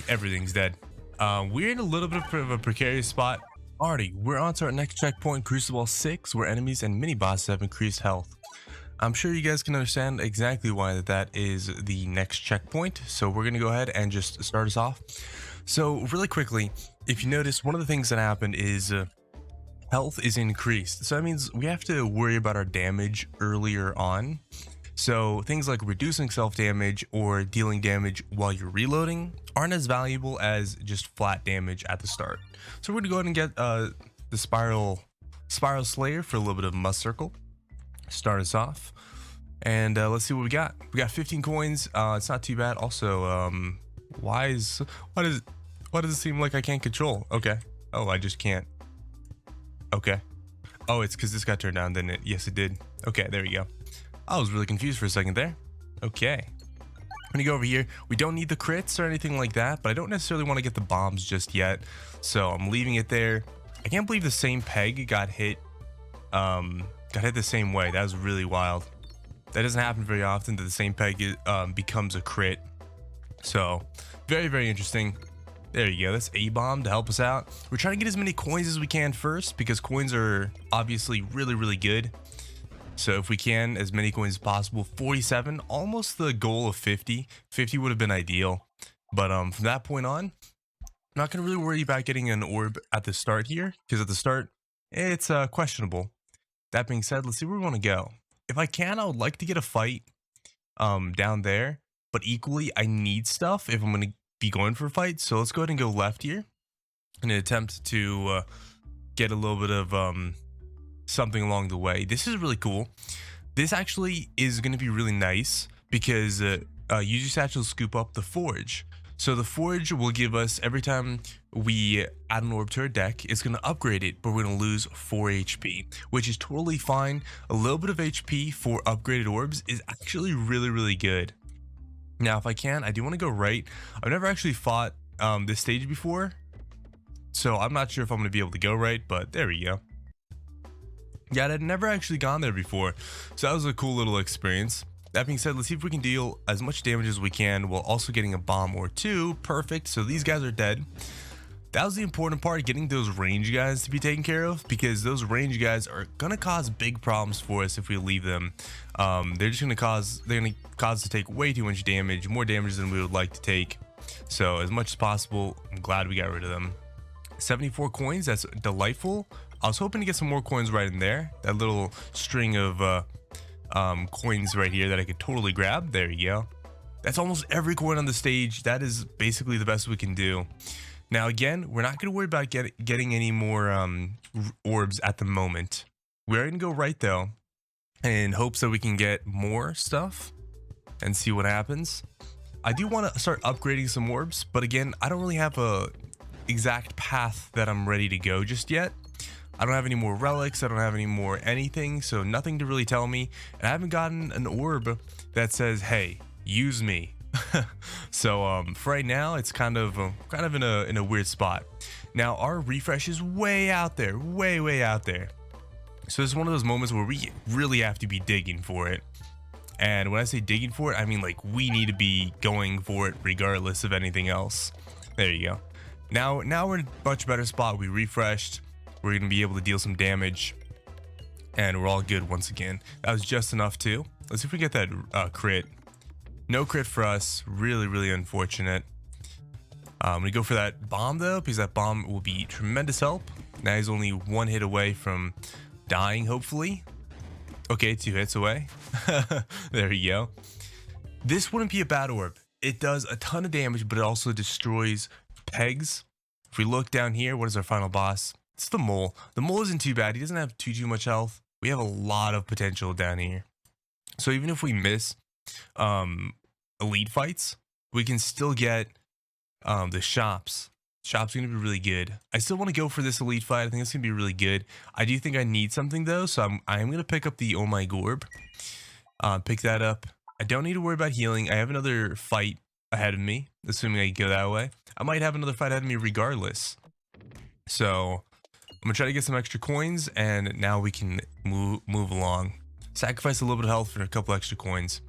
Everything's dead. We're in a little bit of a precarious spot. Alrighty, we're on to our next checkpoint, Cruciball 6, where enemies and mini bosses have increased health. I'm sure you guys can understand exactly why that is the next checkpoint, so we're going to go ahead and just start us off. So really quickly, if you notice, one of the things that happened is health is increased. So that means we have to worry about our damage earlier on. So things like reducing self-damage or dealing damage while you're reloading aren't as valuable as just flat damage at the start. So we're going to go ahead and get the Spiral Slayer for a little bit of Must Circle. Start us off. And let's see what we got. We got 15 coins. It's not too bad. Also, why does it seem like I can't control? Okay. Oh, I just can't. Okay. Oh, it's because this got turned down, didn't it? Yes, it did. Okay, there we go. I was really confused for a second there. Okay. I'm gonna go over here. We don't need the crits or anything like that, but I don't necessarily want to get the bombs just yet. So I'm leaving it there. I can't believe the same peg got hit the same way. That was really wild. That doesn't happen very often, that the same peg becomes a crit. So very, very interesting. There you go. That's a bomb to help us out. We're trying to get as many coins as we can first, because coins are obviously really, really good. So if we can, as many coins as possible. 47, almost the goal of 50. 50 would have been ideal. But from that point on, I'm not going to really worry about getting an orb at the start here, because at the start, it's questionable. That being said, let's see where we want to go. If I can, I would like to get a fight down there. But equally, I need stuff if I'm going to be going for a fight. So let's go ahead and go left here in an attempt to get a little bit of something along the way. This is really cool. This actually is going to be really nice because use your satchel to scoop up the forge. So the forge will give us, every time we add an orb to our deck, it's going to upgrade it, but we're going to lose 4 HP, which is totally fine. A little bit of HP for upgraded orbs is actually really, really good. Now, if I can, I do want to go right. I've never actually fought this stage before, so I'm not sure if I'm going to be able to go right, but there we go. Yeah, I'd never actually gone there before, so that was a cool little experience. That being said, let's see if we can deal as much damage as we can while also getting a bomb or two. Perfect. So these guys are dead. That was the important part, getting those range guys to be taken care of, because those range guys are gonna cause big problems for us if we leave them. They're gonna cause us to take way too much damage, more damage than we would like to take. So as much as possible, I'm glad we got rid of them. 74 coins, that's delightful. I was hoping to get some more coins right in there. That little string of coins right here that I could totally grab. There you go. That's almost every coin on the stage. That is basically the best we can do. Now again, we're not going to worry about getting any more orbs at the moment. We're going to go right though, in hopes that we can get more stuff and see what happens. I do want to start upgrading some orbs, but again, I don't really have a exact path that I'm ready to go just yet. I don't have any more relics, I don't have any more anything, so nothing to really tell me, and I haven't gotten an orb that says, hey, use me. So for right now, it's kind of in a weird spot. Now our refresh is way out there, way out there. So it's one of those moments where we really have to be digging for it. And when I say digging for it, I mean like we need to be going for it regardless of anything else. There you go. Now we're in a much better spot. We refreshed. We're going to be able to deal some damage, and we're all good once again. That was just enough too. Let's see if we get that crit. No crit for us. Really, really unfortunate. I'm going to go for that bomb though, because that bomb will be tremendous help. Now he's only one hit away from dying, hopefully. Okay, 2 hits away. There you go. This wouldn't be a bad orb. It does a ton of damage, but it also destroys pegs. If we look down here, what is our final boss? It's the mole. The mole isn't too bad. He doesn't have too much health. We have a lot of potential down here. So even if we miss elite fights, we can still get the shops. Shop's going to be really good. I still want to go for this elite fight. I think it's going to be really good. I do think I need something though, so I'm going to pick up the Oh My Gorb. Pick that up. I don't need to worry about healing. I have another fight ahead of me, assuming I go that way. I might have another fight ahead of me regardless. So I'm gonna try to get some extra coins, and now we can move along. Sacrifice a little bit of health for a couple extra coins.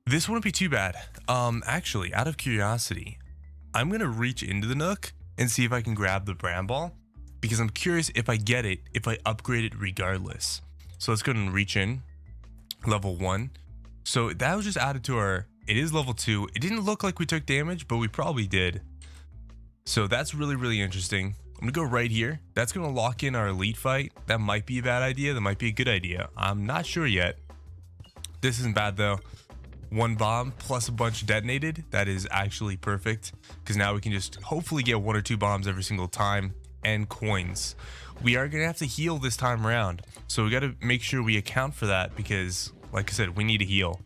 This wouldn't be too bad. Actually, out of curiosity, I'm gonna reach into the nook and see if I can grab the Bramble, because I'm curious if I get it, if I upgrade it regardless. So let's go ahead and reach in. Level 1. So that was just added to our, it is level 2. It didn't look like we took damage, but we probably did. So that's really interesting. I'm gonna go right here. That's gonna lock in our elite fight. That might be a bad idea. That might be a good idea. I'm not sure yet. This isn't bad though. 1 bomb plus a bunch detonated. That is actually perfect, because now we can just hopefully get 1 or 2 bombs every single time, and coins. We are gonna have to heal this time around, so we got to make sure we account for that, because like I said, we need to heal.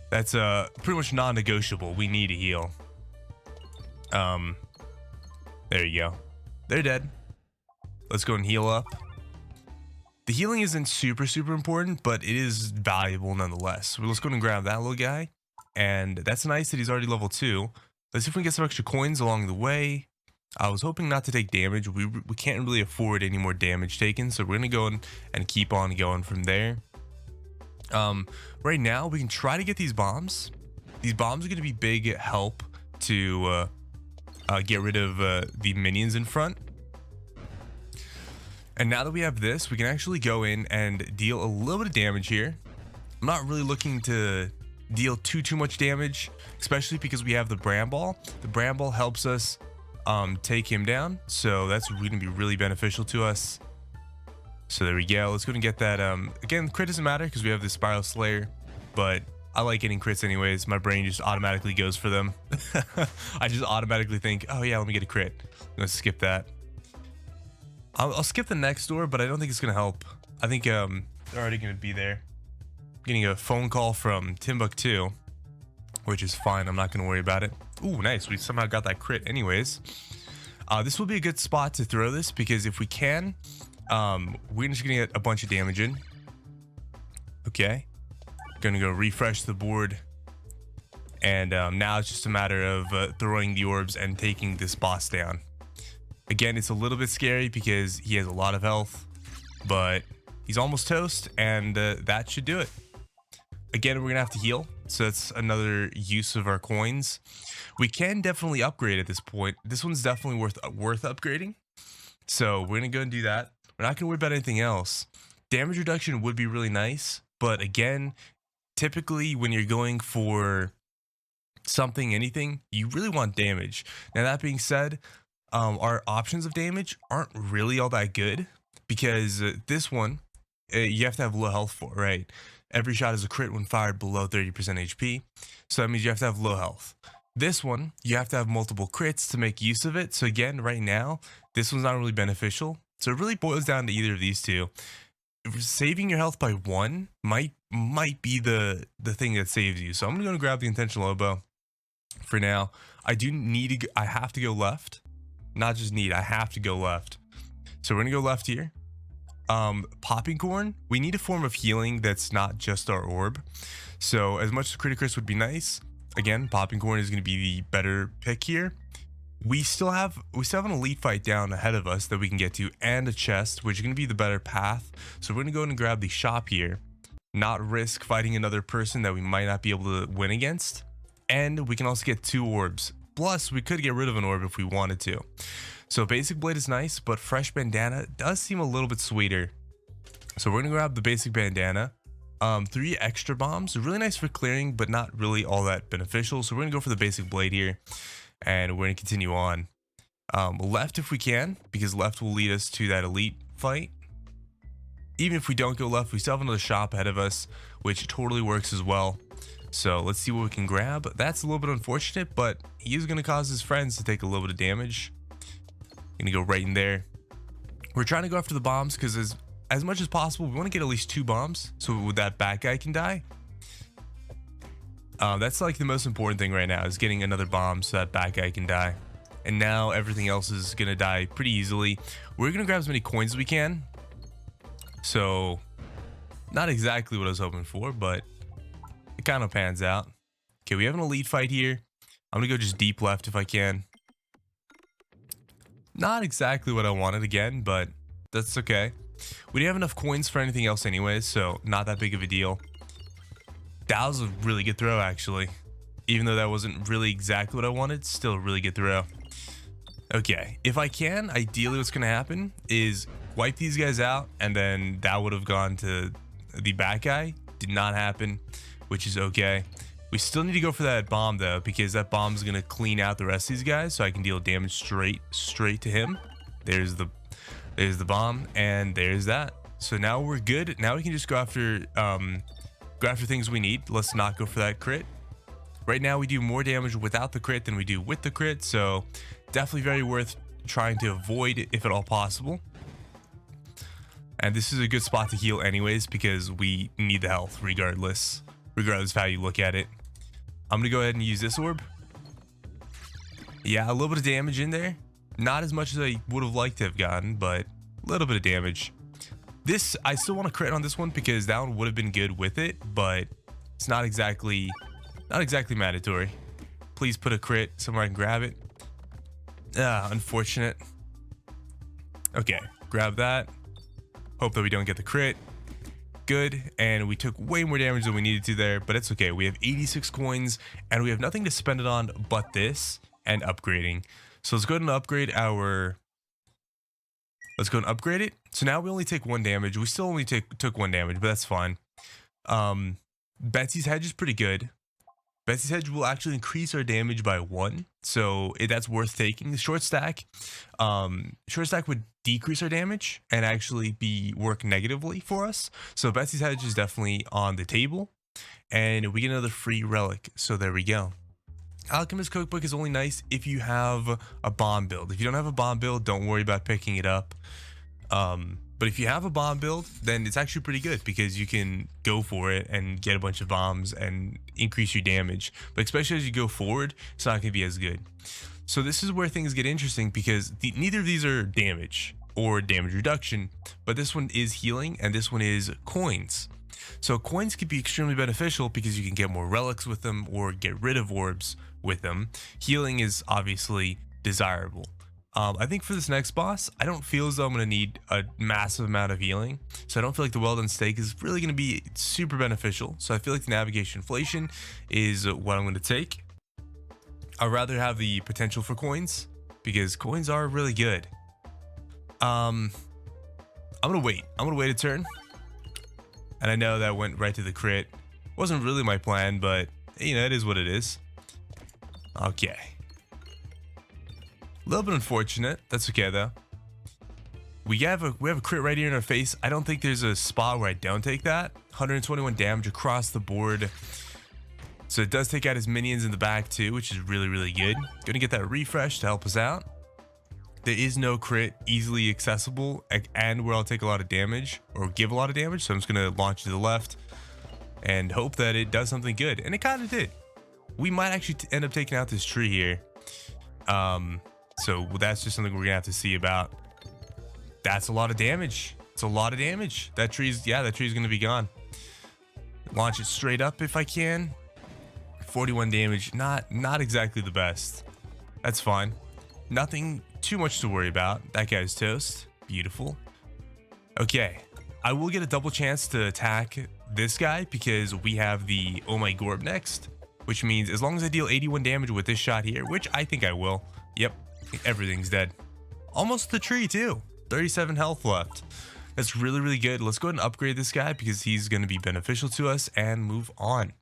That's pretty much non-negotiable. We need to heal. There you go. They're dead. Let's go and heal up. The healing isn't super important, but it is valuable nonetheless. So let's go and grab that little guy. And that's nice that he's already level 2. Let's see if we can get some extra coins along the way. I was hoping not to take damage. We can't really afford any more damage taken, so we're going to go and keep on going from there. Right now, we can try to get these bombs. These bombs are going to be big help to get rid of the minions in front. And now that we have this, we can actually go in and deal a little bit of damage here. I'm not really looking to deal too much damage, especially because we have the Bramble. The Bramble helps us take him down, so that's going to be really beneficial to us. So there we go. Let's go and get that. Again, crit doesn't matter because we have the Spiral Slayer, but I like getting crits anyways. My brain just automatically goes for them. I just automatically think, oh yeah, let me get a crit. I'm gonna skip that. I'll skip the next door, but I don't think it's gonna help. I think they're already gonna be there. I'm getting a phone call from Timbuktu, which is fine. I'm not gonna worry about it. Ooh, nice. We somehow got that crit anyways. This will be a good spot to throw this, because if we can, we're just gonna get a bunch of damage in. Okay. Gonna go refresh the board. And now it's just a matter of throwing the orbs and taking this boss down. Again, it's a little bit scary because he has a lot of health, but he's almost toast, and that should do it. Again, we're gonna have to heal, so that's another use of our coins. We can definitely upgrade at this point. This one's definitely worth upgrading, so we're gonna go and do that. We're not gonna worry about anything else. Damage reduction would be really nice, but again, typically when you're going for anything, you really want damage. Now that being said, our options of damage aren't really all that good, because this one you have to have low health for, right? Every shot is a crit when fired below 30% HP, so that means you have to have low health. This one, you have to have multiple crits to make use of it. So again, right now, this one's not really beneficial. So it really boils down to either of these two. Saving your health by 1 might be the thing that saves you. So I'm gonna grab the intentional elbow for now. I have to go left. Not just need, I have to go left. So we're gonna go left here. Popping corn, we need a form of healing that's not just our orb. So as much as Criticus would be nice, again, popping corn is gonna be the better pick here. We still have an elite fight down ahead of us that we can get to, and a chest, which is gonna be the better path. So we're gonna go and grab the shop here, not risk fighting another person that we might not be able to win against. And we can also get 2 orbs. Plus, we could get rid of an orb if we wanted to. So basic blade is nice, but fresh bandana does seem a little bit sweeter. So we're gonna grab the basic bandana. 3 extra bombs, really nice for clearing, but not really all that beneficial. So we're gonna go for the basic blade here, and we're gonna continue on. Left if we can, because left will lead us to that elite fight. Even if we don't go left, we still have another shop ahead of us, which totally works as well. So let's see what we can grab. That's a little bit unfortunate, but he is going to cause his friends to take a little bit of damage. Gonna go right in there. We're trying to go after the bombs because as much as possible, we want to get at least 2 bombs so that bad guy can die. That's like the most important thing right now, is getting another bomb so that bad guy can die. And now everything else is going to die pretty easily. We're going to grab as many coins as we can. So not exactly what I was hoping for, but it kind of pans out. Okay, we have an elite fight here. I'm gonna go just deep left if I can. Not exactly what I wanted again, but that's okay. We didn't have enough coins for anything else anyways, so not that big of a deal. That was a really good throw, actually. even though that wasn't really exactly what I wanted. Still a really good throw. Okay, if I can, ideally what's gonna happen is wipe these guys out, and then that would have gone to the back guy. Did not happen, which is okay. We still need to go for that bomb though, because that bomb is gonna clean out the rest of these guys, so I can deal damage straight to him. There's the bomb, and there's that. So now we're good. Now we can just go after things we need. Let's not go for that crit. Right now we do more damage without the crit than we do with the crit, so definitely very worth trying to avoid if at all possible. And this is a good spot to heal anyways, because we need the health regardless of how you look at it. I'm gonna go ahead and use this orb. Yeah, a little bit of damage in there. Not as much as I would have liked to have gotten, but a little bit of damage. This, I still want to crit on this one because that one would have been good with it, but it's not exactly mandatory. Please put a crit somewhere I can grab it. Unfortunate. Okay, grab that. Hope that we don't get the crit. Good, and we took way more damage than we needed to there, but it's okay. We have 86 coins, and we have nothing to spend it on but this and upgrading. So let's go ahead and upgrade our... Let's go and upgrade it. So now we only take 1 damage. We still only took 1 damage, but that's fine. Betsy's Hedge is pretty good. Betsy's Hedge will actually increase our damage by 1, so that's worth taking. The short stack would decrease our damage and actually work negatively for us. So Betsy's Hedge is definitely on the table, and we get another free relic. So there we go. Alchemist Cookbook is only nice if you have a bomb build. If you don't have a bomb build, don't worry about picking it up. But if you have a bomb build, then it's actually pretty good because you can go for it and get a bunch of bombs and increase your damage. But especially as you go forward, it's not going to be as good. So this is where things get interesting because neither of these are damage or damage reduction, but this one is healing and this one is coins. So coins can be extremely beneficial because you can get more relics with them or get rid of orbs with them. Healing is obviously desirable. I think for this next boss, I don't feel as though I'm going to need a massive amount of healing. So I don't feel like the well-done steak is really going to be super beneficial. So I feel like the navigation inflation is what I'm going to take. I'd rather have the potential for coins because coins are really good. I'm going to wait. I'm going to wait a turn. And I know that went right to the crit. Wasn't really my plan, but you know, it is what it is. Okay. A little bit unfortunate. That's okay though. We have a crit right here in our face. I don't think there's a spot where I don't take that. 121 damage across the board. So it does take out his minions in the back too, which is really, really good. Gonna get that refresh to help us out. There is no crit easily accessible and where I'll take a lot of damage or give a lot of damage. So I'm just gonna launch to the left and hope that it does something good. And it kind of did. We might actually end up taking out this tree here. So that's just something we're gonna have to see about. That's a lot of damage. It's a lot of damage. That tree's gonna be gone. Launch it straight up if I can. 41 damage, not exactly the best. That's fine. Nothing too much to worry about. That guy's toast. Beautiful. Okay, I will get a double chance to attack this guy because we have the Oh My Gorb next, which means as long as I deal 81 damage with this shot here, which I think I will. Yep. Everything's dead. Almost the tree too. 37 health left. That's really, really good. Let's go ahead and upgrade this guy because he's going to be beneficial to us and move on.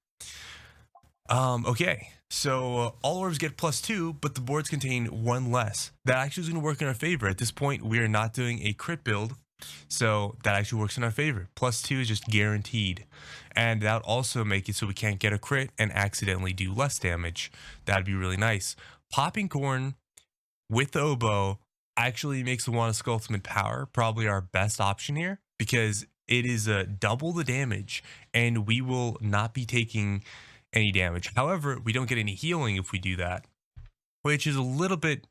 Okay, so all orbs get +2, but the boards contain 1 less. That actually is going to work in our favor. At this point, we are not doing a crit build, so that actually works in our favor. +2 is just guaranteed, and that would also make it so we can't get a crit and accidentally do less damage. That'd be really nice. Popping corn with the oboe actually makes the Wanna Ultimate Power probably our best option here because it is double the damage, and we will not be taking any damage. However, we don't get any healing if we do that, which is a little bit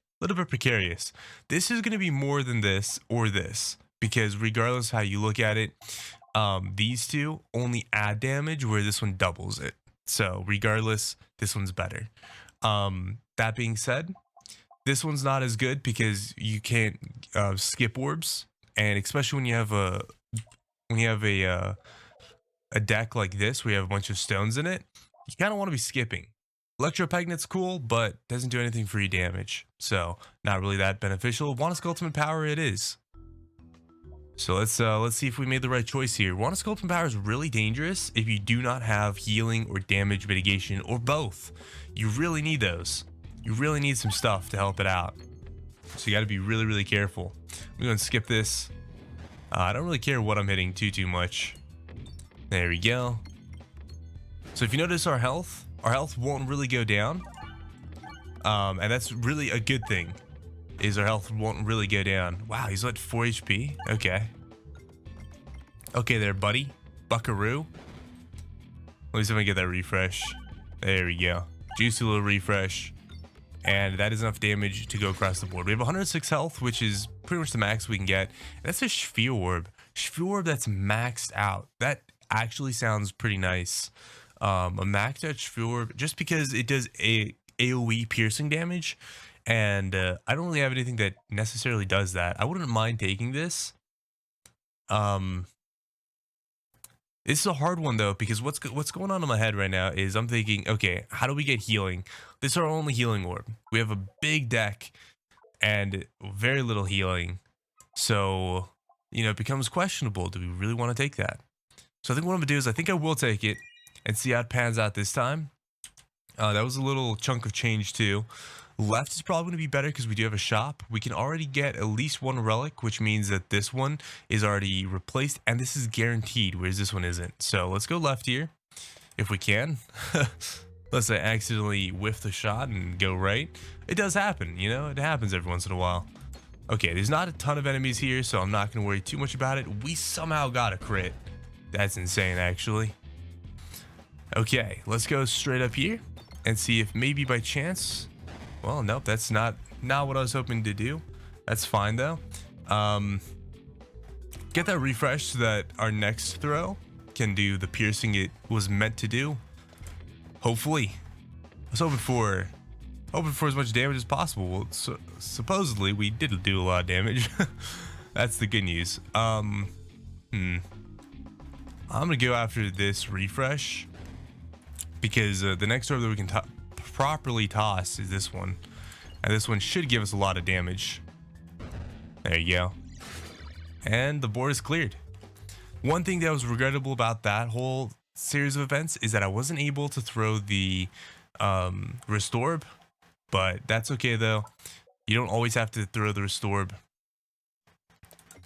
precarious. This is going to be more than this or this because regardless how you look at it, these two only add damage where this one doubles it. So regardless, this one's better. That being said, this one's not as good because you can't skip orbs, and especially when you have a deck like this where you have a bunch of stones in it, you kind of want to be skipping. Electropagnet's cool, but doesn't do anything for your damage, so not really that beneficial. Wannask Ultimate Power it is. So let's see if we made the right choice here. Wannask Ultimate Power is really dangerous if you do not have healing or damage mitigation or both. You really need those. You really need some stuff to help it out. So you got to be really, really careful. I'm going to skip this. I don't really care what I'm hitting too much. There we go. So if you notice our health won't really go down. And that's really a good thing, is our health won't really go down. Wow, he's at 4 HP. Okay. Okay there, buddy. Buckaroo. Let me see if I can get that refresh. There we go. Juicy little refresh. And that is enough damage to go across the board. We have 106 health, which is pretty much the max we can get. And that's a Sphere Orb. Sphere Orb that's maxed out. That actually sounds pretty nice. A maxed out Sphere Orb, just because it does a AoE piercing damage. And I don't really have anything that necessarily does that. I wouldn't mind taking this. This is a hard one though, because what's going on in my head right now is I'm thinking, okay, how do we get healing? This is our only healing orb. We have a big deck and very little healing. So, you know, it becomes questionable. Do we really want to take that? So I think what I'm gonna do is I think I will take it and see how it pans out this time. That was a little chunk of change too. Left is probably going to be better because we do have a shop. We can already get at least one relic, which means that this one is already replaced and this is guaranteed, whereas this one isn't. So let's go left here if we can. Unless I accidentally whiff the shot and go right. It does happen, you know, it happens every once in a while. Okay, there's not a ton of enemies here, so I'm not going to worry too much about it. We somehow got a crit. That's insane, actually. Okay, let's go straight up here and see if maybe by chance... Well, nope, that's not what I was hoping to do. That's fine though. Get that refresh so that our next throw can do the piercing it was meant to do. Hopefully. I was hoping for as much damage as possible. Well, supposedly we did do a lot of damage. That's the good news. I'm gonna go after this refresh because the next orb that we can properly toss is this one, and this one should give us a lot of damage. There you go, and the board is cleared. One thing that was regrettable about that whole series of events is that I wasn't able to throw the restore, but that's okay though. You don't always have to throw the restore,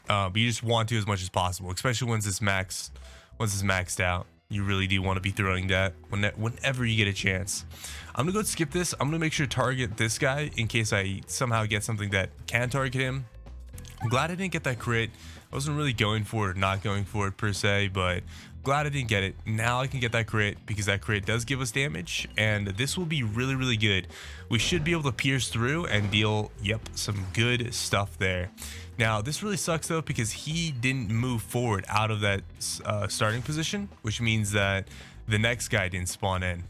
but you just want to as much as possible, especially once it's maxed out. You really do want to be throwing that whenever you get a chance. I'm gonna go skip this. I'm gonna make sure to target this guy in case I somehow get something that can target him. I'm glad I didn't get that crit. I wasn't really going for it or not going for it per se, but glad I didn't get it. Now I can get that crit because that crit does give us damage, and this will be really, really good. We should be able to pierce through and deal, some good stuff there. Now, this really sucks though because he didn't move forward out of that starting position, which means that the next guy didn't spawn in,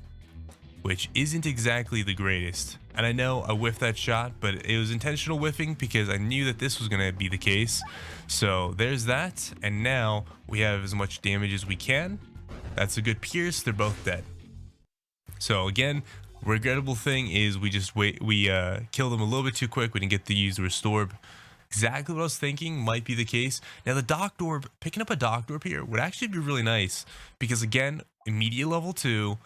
which isn't exactly the greatest. And I know I whiffed that shot, but it was intentional whiffing because I knew that this was going to be the case. So there's that, and now we have as much damage as we can. That's a good pierce. They're both dead. So again, regrettable thing is we killed them a little bit too quick. We didn't get to use the restore. Exactly what I was thinking might be the case. Now the Docked Orb, picking up a Docked Orb here would actually be really nice because again, immediate level 2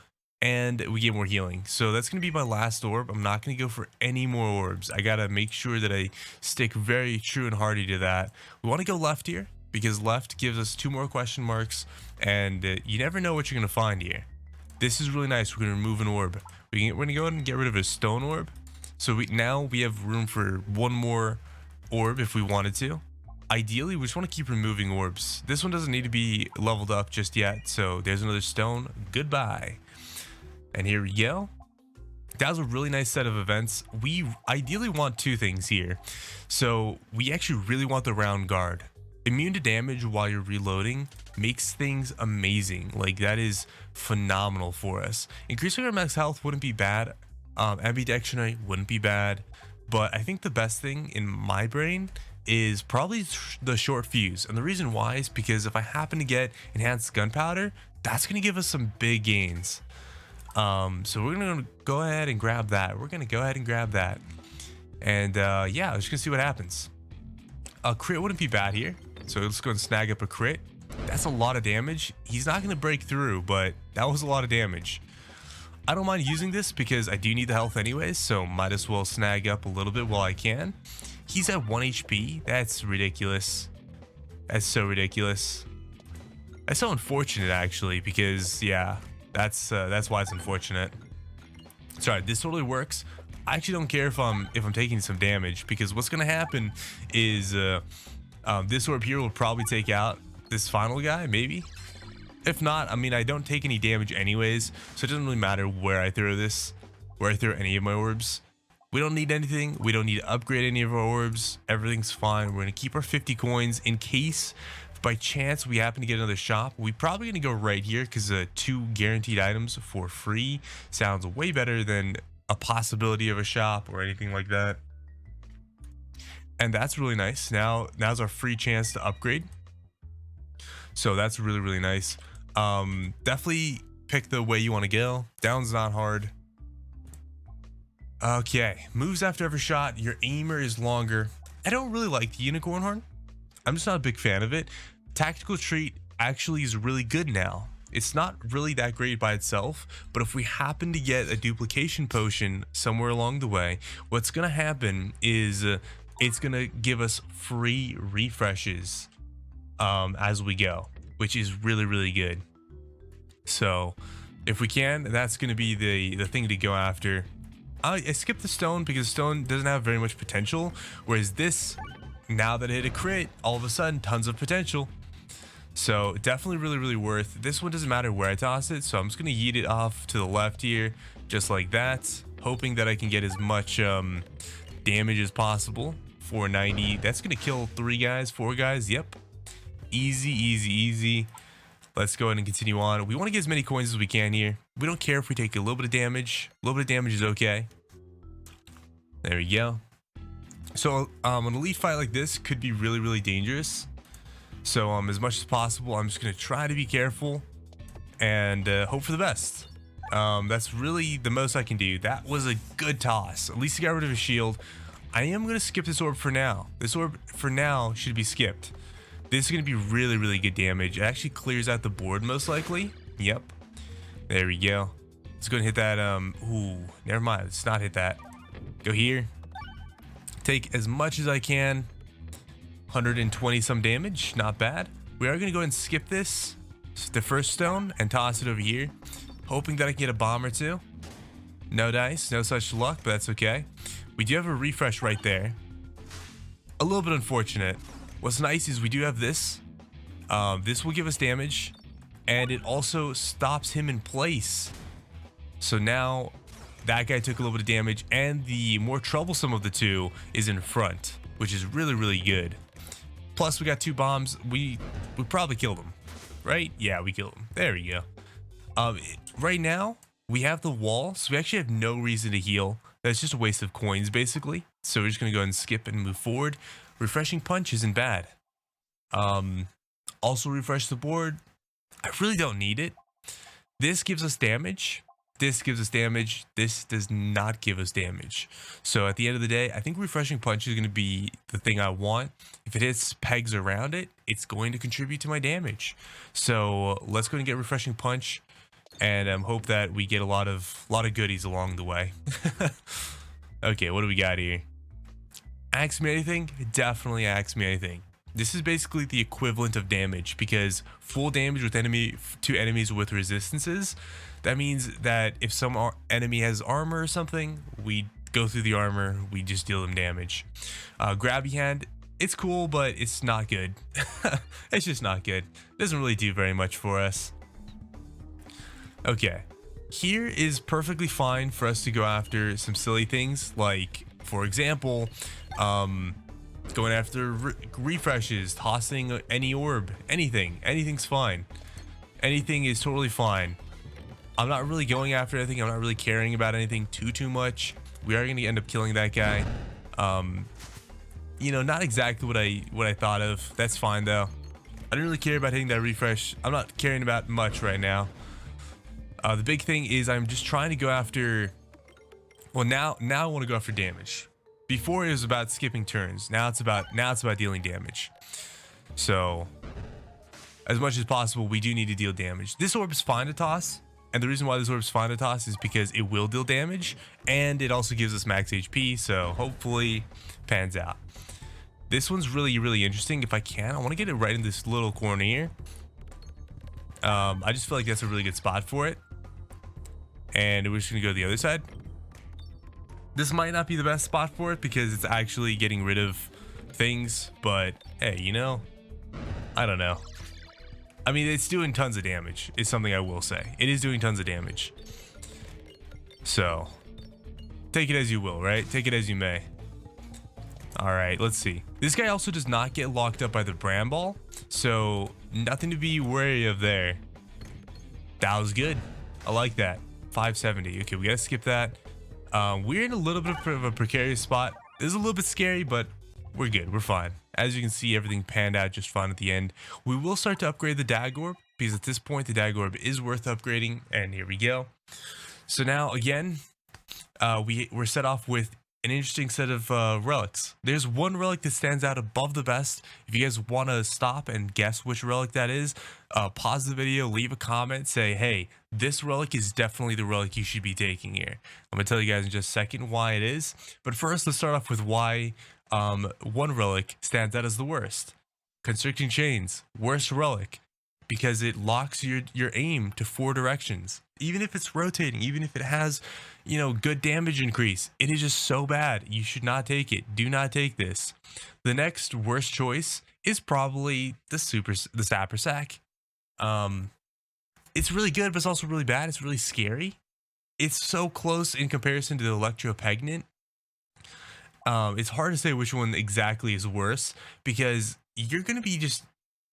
and we get more healing. So that's going to be my last orb. I'm not going to go for any more orbs. I got to make sure that I stick very true and hardy to that. We want to go left here because left gives us 2 more question marks, and you never know what you're going to find here. This is really nice. We're going to remove an orb. We're going to go ahead and get rid of a stone orb. So now we have room for 1 more orb if we wanted to. Ideally, we just want to keep removing orbs. This one doesn't need to be leveled up just yet, so there's another stone. Goodbye. And here we go. That was a really nice set of events. We ideally want 2 things here. So we actually really want the round guard. Immune to damage while you're reloading makes things amazing. Like, that is phenomenal for us. Increasing our max health wouldn't be bad. Ambidextrity wouldn't be bad. But I think the best thing in my brain is probably the short fuse. And the reason why is because if I happen to get enhanced gunpowder, that's going to give us some big gains. So we're gonna go ahead and grab that. And yeah, let's just see what happens. A crit wouldn't be bad here. So let's go and snag up a crit. That's a lot of damage. He's not gonna break through, but that was a lot of damage. I don't mind using this because I do need the health anyways, so might as well snag up a little bit while I can. He's at 1 HP. That's ridiculous. That's so ridiculous. That's so unfortunate actually, because yeah, that's why it's unfortunate. Sorry, this totally works. I actually don't care if I'm taking some damage, because what's gonna happen is this orb here will probably take out this final guy, maybe. If not, I mean, I don't take any damage anyways, so it doesn't really matter where I throw this, where I throw any of my orbs. We don't need anything. We don't need to upgrade any of our orbs. Everything's fine. We're gonna keep our 50 coins in case by chance we happen to get another shop. We're probably gonna go right here because 2 guaranteed items for free sounds way better than a possibility of a shop or anything like that. And that's really nice. Now's our free chance to upgrade. So that's really, really nice. Definitely pick the way you want to go. Down's not hard. Okay, moves after every shot. Your aimer is longer. I don't really like the unicorn horn. I'm just not a big fan of it. Tactical treat actually is really good now. It's not really that great by itself, but if we happen to get a duplication potion somewhere along the way, what's gonna happen is it's gonna give us free refreshes as we go, which is really, really good. So if we can, that's going to be the thing to go after. I skipped the stone because stone doesn't have very much potential, whereas this, now that it hit a crit, all of a sudden tons of potential. So definitely really, really worth. This one doesn't matter where I toss it, so I'm just going to yeet it off to the left here, just like that, hoping that I can get as much damage as possible. 490, that's going to kill 4 guys. Yep, easy, easy, easy. Let's go ahead and continue on. We want to get as many coins as we can here. We don't care if we take a little bit of damage. A little bit of damage is okay. There we go. So an elite fight like this could be really, really dangerous. So as much as possible, I'm just going to try to be careful and hope for the best. That's really the most I can do. That was a good toss. At least I got rid of his shield. I am going to skip this orb for now. This orb for now should be skipped. This is going to be really, really good damage. It actually clears out the board most likely. Yep. There we go. Let's go and hit that. Ooh, never mind. Let's not hit that. Go here. Take as much as I can. 120 some damage. Not bad. We are going to go and skip this, the first stone, and toss it over here. Hoping that I can get a bomb or two. No dice. No such luck, but that's okay. We do have a refresh right there. A little bit unfortunate. What's nice is we do have this. This will give us damage, and it also stops him in place. So now that guy took a little bit of damage, and the more troublesome of the two is in front, which is really, really good. Plus, we got 2 bombs. We probably killed him, right? Yeah, we killed him. There we go. Right now, we have the wall, so we actually have no reason to heal. That's just a waste of coins, basically. So we're just going to go ahead and skip and move forward. Refreshing punch isn't bad. Also refresh the board. I really don't need it. This gives us damage. This gives us damage. This does not give us damage. So at the end of the day, I think refreshing punch is going to be the thing I want. If it hits pegs around it, it's going to contribute to my damage. So let's go and get refreshing punch, and hope that we get a lot of goodies along the way. Okay, what do we got here? Ask me anything? Definitely ask me anything. This is basically the equivalent of damage, because full damage with to enemies with resistances, that means that if some enemy has armor or something, we go through the armor, we just deal them damage. Grabby hand, it's cool, but it's not good. It's just not good. It doesn't really do very much for us. Okay, here is perfectly fine for us to go after some silly things, like, for example, going after refreshes, tossing any orb, anything's fine. Anything is totally fine. I'm not really going after anything. I'm not really caring about anything too much. We are going to end up killing that guy. You know, not exactly what I thought of. That's fine though. I didn't really care about hitting that refresh. I'm not caring about much right now. The big thing is I'm just trying to go after, well, now I want to go after damage. Before it was about skipping turns. Now it's about dealing damage. So as much as possible, we do need to deal damage. This orb is fine to toss. And the reason why this orb is fine to toss is because it will deal damage. And it also gives us max HP. So hopefully pans out. This one's really, really interesting. If I can, I want to get it right in this little corner here. I just feel like that's a really good spot for it. And we're just going to go to the other side. This might not be the best spot for it because it's actually getting rid of things. But hey, you know, I don't know. I mean, it's doing tons of damage is something I will say. It is doing tons of damage. So take it as you will, right? Take it as you may. All right, let's see. This guy also does not get locked up by the Bramble. So nothing to be wary of there. That was good. I like that. 570. Okay, we got to skip that. We're in a little bit of a precarious spot. This is a little bit scary, but we're good. We're fine. As you can see, everything panned out just fine at the end. We will start to upgrade the Dag Orb because at this point, the Dag Orb is worth upgrading. And here we go. So now, again, we're set off with an interesting set of relics. There's one relic that stands out above the best. If you guys want to stop and guess which relic that is, pause the video, leave a comment, say, hey, this relic is definitely the relic you should be taking here. I'm going to tell you guys in just a second why it is. But first, let's start off with why one relic stands out as the worst. Constricting Chains, worst relic, because it locks your aim to 4 directions. Even if it's rotating, even if it has, you know, good damage increase, it is just so bad. You should not take it. Do not take this. The next worst choice is probably the Sapper Sack. It's really good, but it's also really bad. It's really scary. It's so close in comparison to the Electro Peglin. It's hard to say which one exactly is worse because you're going to be just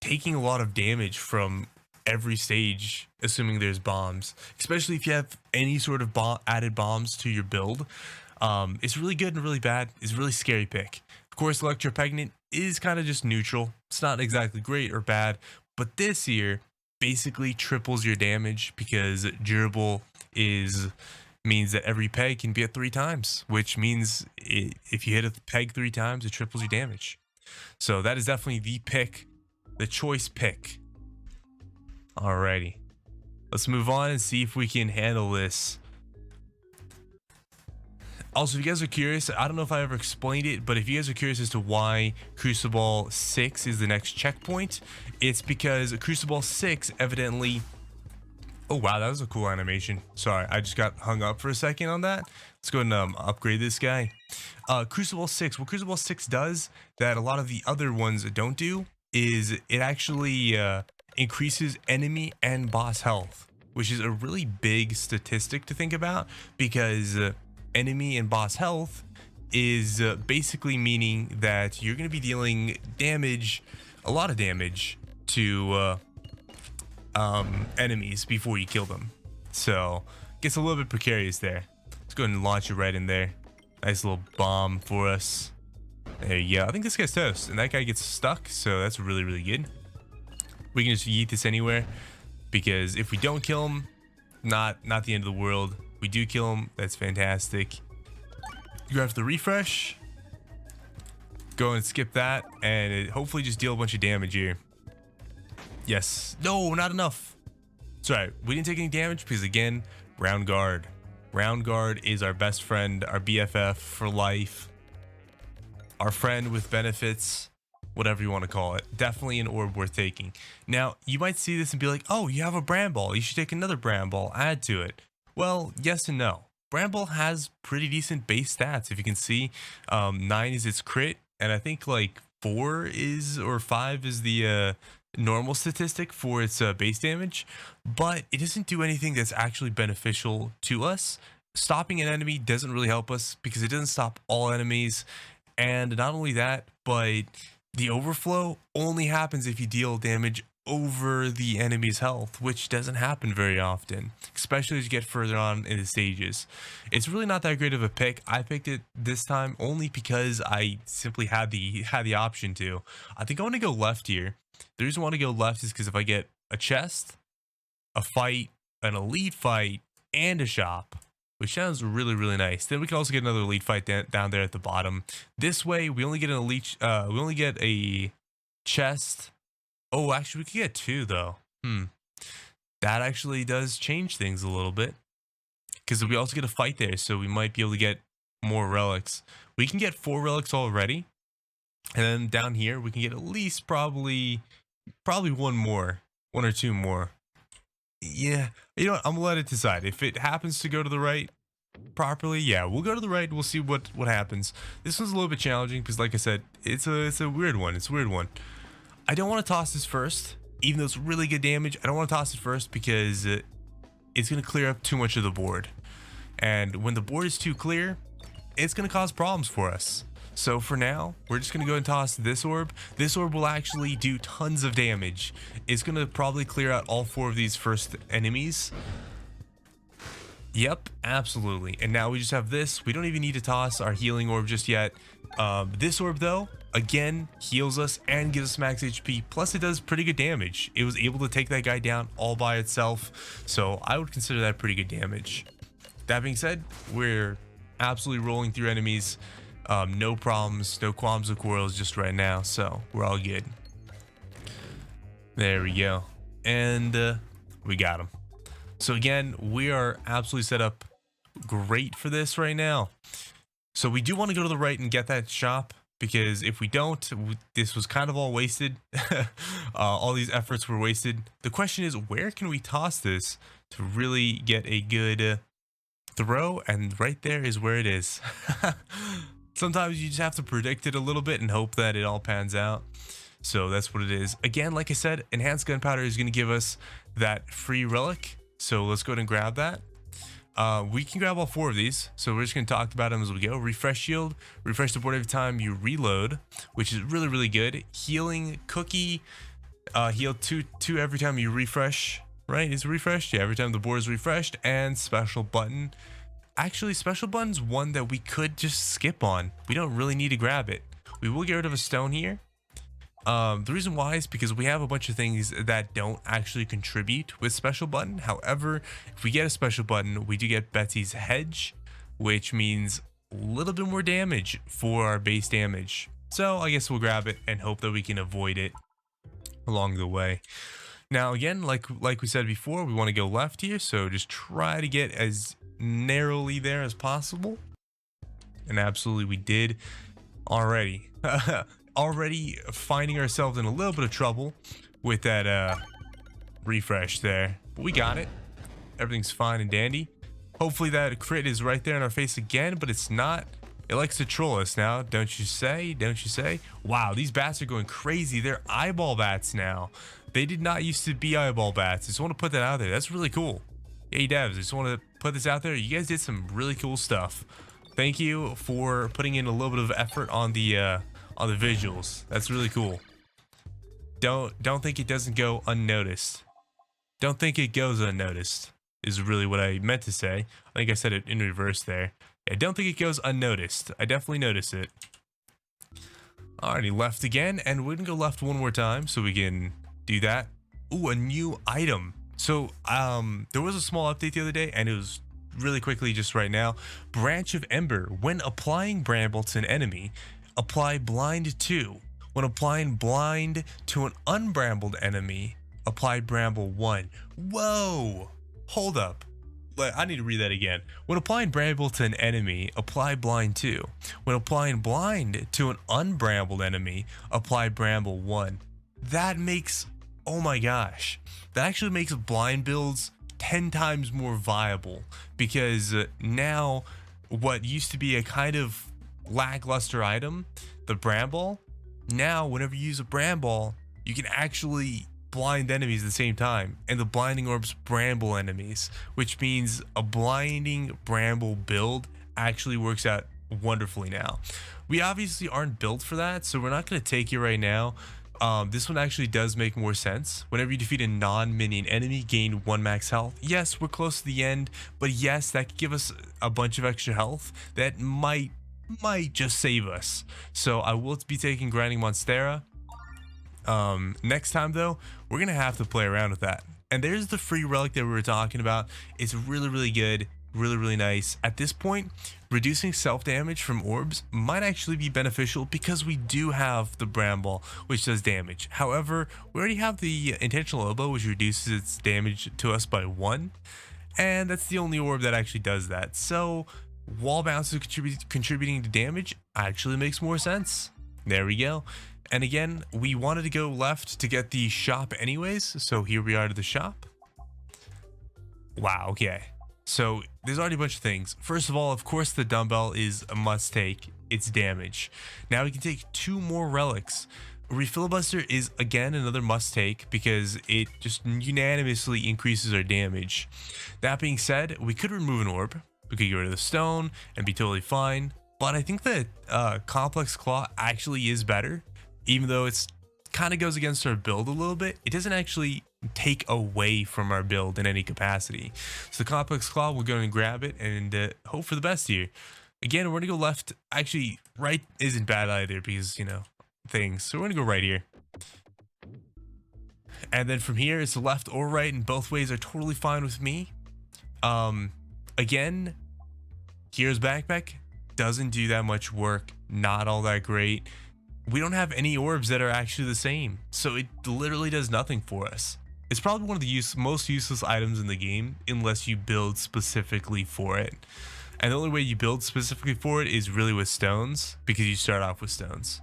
taking a lot of damage from every stage, assuming there's bombs, especially if you have any sort of added bombs to your build. It's really good and really bad. It's a really scary pick. Of course, Electro Peglin is kind of just neutral. It's not exactly great or bad, but this here basically triples your damage because durable means that every peg can be hit 3 times, which means if you hit a peg 3 times, it triples your damage. So that is definitely the pick, the choice pick. Alrighty, let's move on and see if we can handle this. Also, if you guys are curious, I don't know if I ever explained it, but if you guys are curious as to why Cruciball 6 is the next checkpoint, it's because Cruciball 6 evidently... Oh, wow, that was a cool animation. Sorry, I just got hung up for a second on that. Let's go ahead and upgrade this guy. Cruciball 6. What Cruciball 6 does that a lot of the other ones don't do is it actually increases enemy and boss health, which is a really big statistic to think about because enemy and boss health is basically meaning that you're going to be dealing damage, a lot of damage to enemies before you kill them. So gets a little bit precarious there. Let's go ahead and launch it right in there. Nice little bomb for us. There you go. I think this guy's toast and that guy gets stuck, so that's really, really good. We can just yeet this anywhere because if we don't kill him, not the end of the world. We do kill him, that's fantastic. You have to refresh, go and skip that, and it hopefully just deal a bunch of damage here. Yes. No, not enough. Sorry, we didn't take any damage because, again, round guard. Round guard is our best friend, our BFF for life. Our friend with benefits, whatever you want to call it. Definitely an orb worth taking. Now, you might see this and be like, oh, you have a Bramble. You should take another Bramble, add to it. Well, yes and no. Bramble has pretty decent base stats. If you can see, 9 is its crit, and I think like 4 is, or 5 is the normal statistic for its base damage, but it doesn't do anything that's actually beneficial to us. Stopping an enemy doesn't really help us because it doesn't stop all enemies, and not only that, but the overflow only happens if you deal damage over the enemy's health, which doesn't happen very often, especially as you get further on in the stages. It's really not that great of a pick. I picked it this time only because I simply had the option to. I think I want to go left here. The reason I want to go left is because if I get a chest, a fight, an elite fight, and a shop, which sounds really, really nice. Then we can also get another elite fight down there at the bottom. This way, we only get an elite, we only get a chest. Oh, actually, we could get 2 though. That actually does change things a little bit, because we also get a fight there, so we might be able to get more relics. We can get 4 relics already, and then down here we can get at least probably 1 or 2 more. Yeah, you know what? I'm gonna let it decide. If it happens to go to the right properly, yeah, we'll go to the right. We'll see what happens. This one's a little bit challenging because, like I said, it's a weird one. It's a weird one. I don't want to toss this first, even though it's really good damage. I don't want to toss it first because it's gonna clear up too much of the board, and when the board is too clear, it's gonna cause problems for us. So for now, we're just going to go and toss this orb. This orb will actually do tons of damage. It's going to probably clear out all 4 of these first enemies. Yep, absolutely. And now we just have this. We don't even need to toss our healing orb just yet. This orb, though, again, heals us and gives us max HP. Plus, it does pretty good damage. It was able to take that guy down all by itself. So I would consider that pretty good damage. That being said, we're absolutely rolling through enemies. No problems, no qualms or quarrels just right now, so we're all good. There we go. And we got him. So again, we are absolutely set up great for this right now. So we do want to go to the right and get that shop, because if we don't, this was kind of all wasted. All these efforts were wasted. The question is, where can we toss this to really get a good throw? And right there is where it is. Sometimes you just have to predict it a little bit and hope that it all pans out. So that's what it is. Again, like I said, enhanced gunpowder is going to give us that free relic. So let's go ahead and grab that. We can grab all 4 of these. So we're just going to talk about them as we go. Refresh shield. Refresh the board every time you reload, which is really, really good. Healing cookie. Heal 2 every time you refresh. Right? Is it refreshed? Yeah, every time the board is refreshed. And special button. Actually, special button's one that we could just skip on. We don't really need to grab it. We will get rid of a stone here. The reason why is because we have a bunch of things that don't actually contribute with special button. However, if we get a special button, we do get Betsy's hedge, which means a little bit more damage for our base damage. So I guess we'll grab it and hope that we can avoid it along the way. Now, again, like we said before, we want to go left here. So just try to get as narrowly there as possible, and absolutely we did already. Already finding ourselves in a little bit of trouble with that refresh there, but we got it. Everything's fine and dandy. Hopefully that crit is right there in our face again, but it's not. It likes to troll us now, don't you say? Don't you say? Wow, these bats are going crazy. They're eyeball bats now. They did not used to be eyeball bats. I just want to put that out there. That's really cool. Hey devs, I just want to put this out there. You guys did some really cool stuff. Thank you for putting in a little bit of effort on the visuals. That's really cool. Don't think it doesn't go unnoticed. Don't think it goes unnoticed is really what I meant to say. I think I said it in reverse there. I don't think it goes unnoticed. I definitely notice it. Alrighty, left again, and we're gonna go left one more time so we can do that. Ooh, a new item. So there was a small update the other day, and it was really quickly just right now. Branch of Ember. When applying Bramble to an enemy, apply Blind 2. When applying Blind to an unbrambled enemy, apply Bramble 1. Whoa! Hold up. I need to read that again. When applying Bramble to an enemy, apply Blind 2. When applying Blind to an unbrambled enemy, apply Bramble 1. That makes... oh my gosh, that actually makes blind builds 10 times more viable, because now what used to be a kind of lackluster item, the Bramble, now whenever you use a Bramble, you can actually blind enemies at the same time, and the blinding orbs bramble enemies, which means a blinding bramble build actually works out wonderfully now. We obviously aren't built for that, so we're not going to take it right now. This one actually does make more sense. Whenever you defeat a non-minion enemy, gain 1 max health. Yes, we're close to the end, but yes, that could give us a bunch of extra health that might just save us. So I will be taking Grinding Monstera. Next time though, we're gonna have to play around with that. And there's the free relic that we were talking about. It's really good, really nice. At this point, reducing self damage from orbs might actually be beneficial because we do have the bramble, which does damage. However, we already have the intentional elbow, which reduces its damage to us by 1, and that's the only orb that actually does that. So wall bounces contributing to damage actually makes more sense. There we go. And again, we wanted to go left to get the shop anyways, so here we are to the shop. Wow, okay. So there's already a bunch of things. First of all, of course, the dumbbell is a must take. It's damage. Now we can take 2 more relics. Refilibuster is again another must take because it just unanimously increases our damage. That being said, we could remove an orb. We could get rid of the stone and be totally fine. But I think that complex claw actually is better. Even though it's kind of goes against our build a little bit, it doesn't actually take away from our build in any capacity. So the complex claw, we'll go and grab it and hope for the best here. Again, we're gonna go left. Actually, right isn't bad either because, you know, things. So we're gonna go right here. And then from here, it's the left or right, and both ways are totally fine with me. Again, here's backpack. Doesn't do that much work. Not all that great. We don't have any orbs that are actually the same, so it literally does nothing for us. It's probably one of the most useless items in the game unless you build specifically for it. And the only way you build specifically for it is really with stones, because you start off with stones.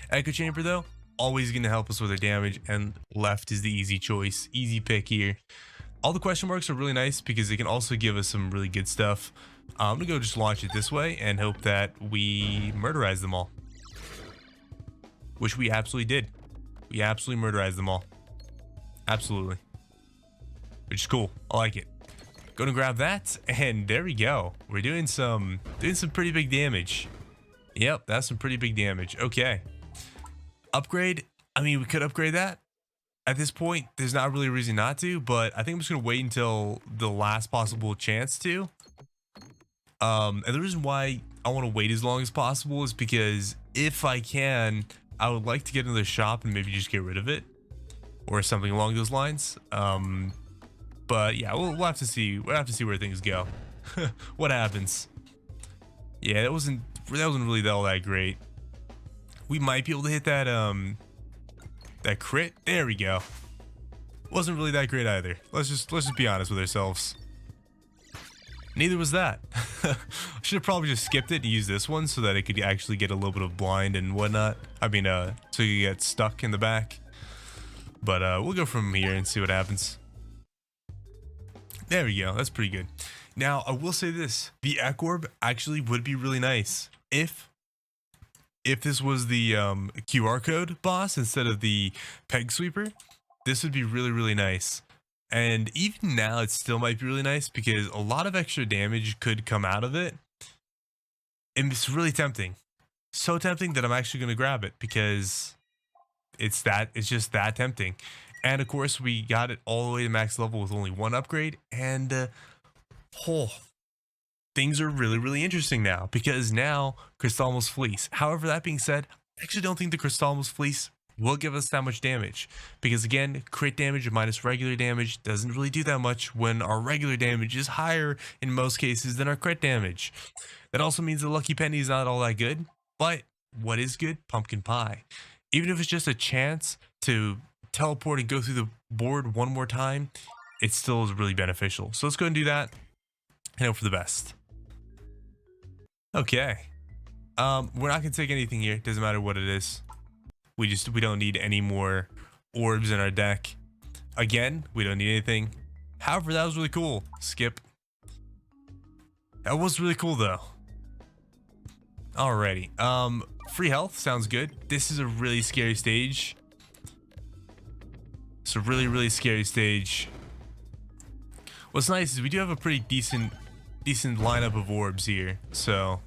Echo Chamber though, always going to help us with our damage, and left is the easy choice, easy pick here. All the question marks are really nice because they can also give us some really good stuff. I'm going to go just launch it this way and hope that we murderize them all. Which we absolutely did. We absolutely murderized them all. Absolutely. Which is cool. I like it. Go and grab that, and there we go. We're doing some pretty big damage. Yep, that's some pretty big damage. Okay. Upgrade. I mean, we could upgrade that. At this point, there's not really a reason not to, but I think I'm just gonna wait until the last possible chance to. And the reason why I want to wait as long as possible is because if I can, I would like to get into the shop and maybe just get rid of it or something along those lines. But yeah, we'll have to see. We'll have to see where things go. What happens? Yeah, that wasn't really all that great. We might be able to hit that that crit. There we go. Wasn't really that great either. Let's just be honest with ourselves. Neither was that. Should have probably just skipped it and used this one so that it could actually get a little bit of blind and whatnot. I mean, so you get stuck in the back. But we'll go from here and see what happens. There we go. That's pretty good. Now, I will say this. The Ek Orb actually would be really nice if this was the QR code boss instead of the peg sweeper. This would be really nice. And even now, it still might be really nice because a lot of extra damage could come out of it. And it's really tempting. So tempting that I'm actually going to grab it because it's just that tempting. And of course, we got it all the way to max level with only 1 upgrade. And things are really interesting now because now Cruciball's Fleece. However, that being said, I actually don't think the Cruciball's Fleece will give us that much damage because again, crit damage minus regular damage doesn't really do that much when our regular damage is higher in most cases than our crit damage. That also means the lucky penny is not all that good, but what is good? Pumpkin pie. Even if it's just a chance to teleport and go through the board one more time, it still is really beneficial. So let's go and do that and hope for the best. Okay. We're not gonna take anything here, doesn't matter what it is. We don't need any more orbs in our deck. Again, we don't need anything. However, that was really cool. Skip. That was really cool though. Alrighty. Free health sounds good. This is a really scary stage. It's a really scary stage. What's nice is we do have a pretty decent lineup of orbs here. So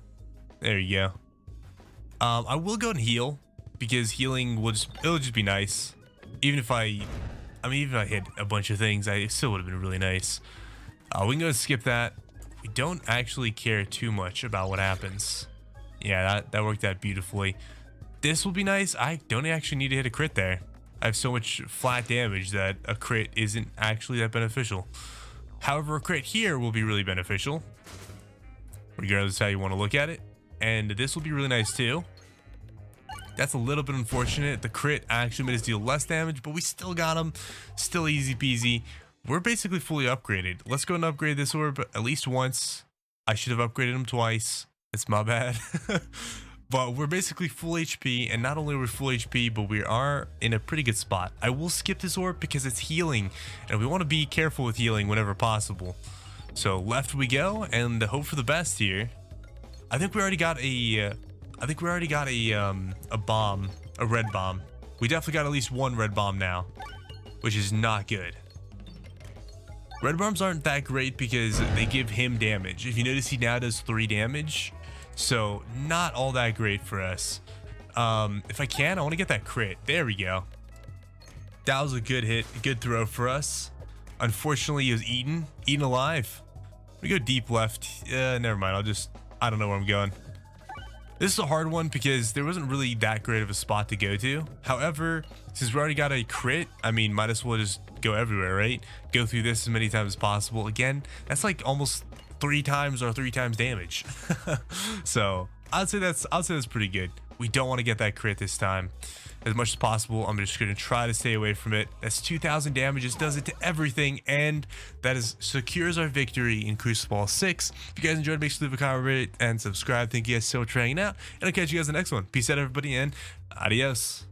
there you go. I will go and heal because healing it'll just be nice. Even if I hit a bunch of things, it still would have been really nice. We can go and skip that. We don't actually care too much about what happens. Yeah, that worked out beautifully. This will be nice. I don't actually need to hit a crit there. I have so much flat damage that a crit isn't actually that beneficial. However, a crit here will be really beneficial, regardless of how you want to look at it. And this will be really nice too. That's a little bit unfortunate. The crit actually made us deal less damage, but we still got him. Still easy peasy. We're basically fully upgraded. Let's go and upgrade this orb at least once. I should have upgraded him twice. It's my bad. But we're basically full HP, and not only are we full HP, but we are in a pretty good spot. I will skip this orb because it's healing, and we want to be careful with healing whenever possible. So left we go, and hope for the best here. I think we already got a bomb, a red bomb. We definitely got at least one red bomb now, which is not good. Red bombs aren't that great because they give him damage. If you notice, he now does 3 damage. So not all that great for us. If I can, I want to get that crit. There we go. That was a good hit, a good throw for us. Unfortunately, he was eaten alive. We go deep left. Never mind. I don't know where I'm going. This is a hard one because there wasn't really that great of a spot to go to. However, since we already got a crit, I mean, might as well just go everywhere, right? Go through this as many times as possible. Again, that's like almost 3 times or 3 times damage. So I'd say that's pretty good. We don't want to get that crit this time. As much as possible, I'm just going to try to stay away from it. That's 2,000 damage. It does it to everything, and that secures our victory in Cruciball 6. If you guys enjoyed, make sure to leave a comment, rate, and subscribe. Thank you guys so much for hanging out, and I'll catch you guys in the next one. Peace out, everybody, and adios.